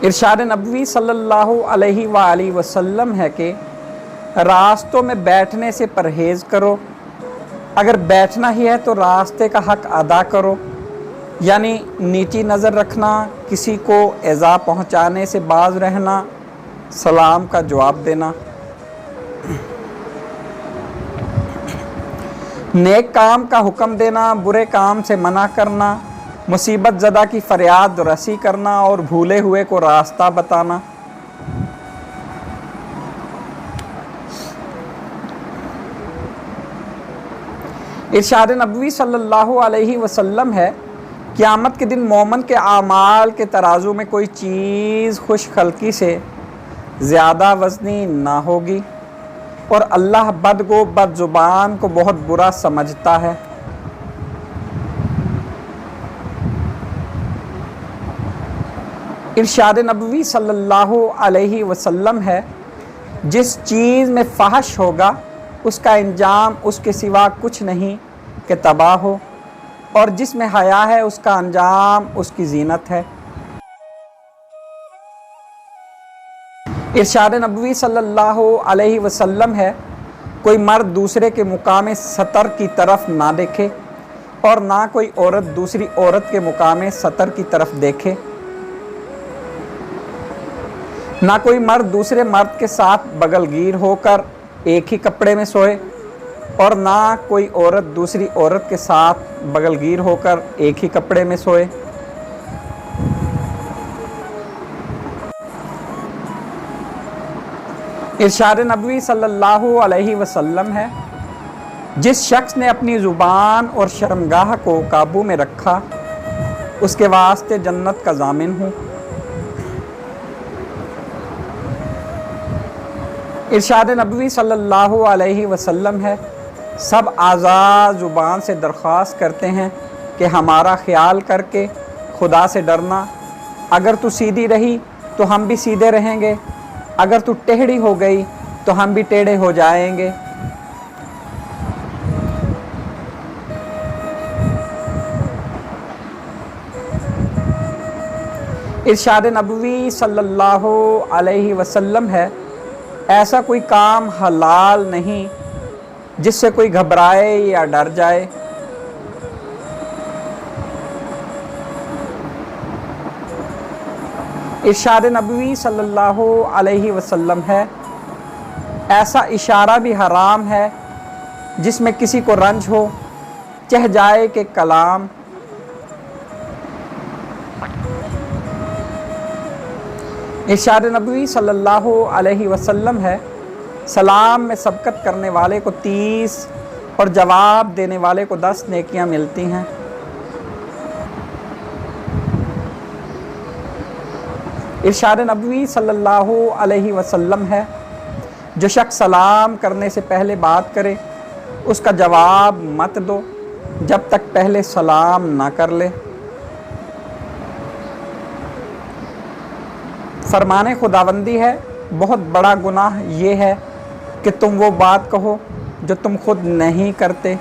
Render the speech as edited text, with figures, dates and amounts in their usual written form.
ارشاد نبوی صلی اللہ علیہ وآلہ وسلم ہے کہ راستوں میں بیٹھنے سے پرہیز کرو، اگر بیٹھنا ہی ہے تو راستے کا حق ادا کرو، یعنی نیچی نظر رکھنا، کسی کو ایذا پہنچانے سے باز رہنا، سلام کا جواب دینا، نیک کام کا حکم دینا، برے کام سے منع کرنا، مصیبت زدہ کی فریاد رسی کرنا اور بھولے ہوئے کو راستہ بتانا۔ ارشاد نبوی صلی اللہ علیہ وسلم ہے، قیامت کے دن مومن کے اعمال کے ترازو میں کوئی چیز خوش خلقی سے زیادہ وزنی نہ ہوگی، اور اللہ بدگو بد زبان کو بہت برا سمجھتا ہے۔ ارشاد نبوی صلی اللہ علیہ وسلم ہے، جس چیز میں فحش ہوگا اس کا انجام اس کے سوا کچھ نہیں کہ تباہ ہو، اور جس میں حیا ہے اس کا انجام اس کی زینت ہے۔ ارشاد نبوی صلی اللہ علیہ وسلم ہے، کوئی مرد دوسرے کے مقام سطر کی طرف نہ دیکھے، اور نہ کوئی عورت دوسری عورت کے مقام سطر کی طرف دیکھے، نہ کوئی مرد دوسرے مرد کے ساتھ بغل گیر ہو کر ایک ہی کپڑے میں سوئے، اور نہ کوئی عورت دوسری عورت کے ساتھ بغل گیر ہو کر ایک ہی کپڑے میں سوئے۔ ارشاد نبوی صلی اللہ علیہ وسلم ہے، جس شخص نے اپنی زبان اور شرمگاہ کو قابو میں رکھا اس کے واسطے جنت کا ضامن ہوں۔ ارشاد نبوی صلی اللہ علیہ وسلم ہے، سب اعضاء زبان سے درخواست کرتے ہیں کہ ہمارا خیال کر کے خدا سے ڈرنا، اگر تو سیدھی رہی تو ہم بھی سیدھے رہیں گے، اگر تو ٹیڑھی ہو گئی تو ہم بھی ٹیڑھے ہو جائیں گے۔ ارشاد نبوی صلی اللہ علیہ وسلم ہے، ایسا کوئی کام حلال نہیں جس سے کوئی گھبرائے یا ڈر جائے۔ ارشاد نبوی صلی اللہ علیہ وسلم ہے، ایسا اشارہ بھی حرام ہے جس میں کسی کو رنج ہو، چہ جائے کہ کلام۔ ارشاد نبوی صلی اللہ علیہ وسلم ہے، سلام میں سبقت کرنے والے کو 30 اور جواب دینے والے کو 10 نیکیاں ملتی ہیں۔ ارشاد نبوی صلی اللہ علیہ وسلم ہے، جو شخص سلام کرنے سے پہلے بات کرے اس کا جواب مت دو جب تک پہلے سلام نہ کر لے۔ فرمان خداوندی ہے، بہت بڑا گناہ یہ ہے کہ تم وہ بات کہو جو تم خود نہیں کرتے۔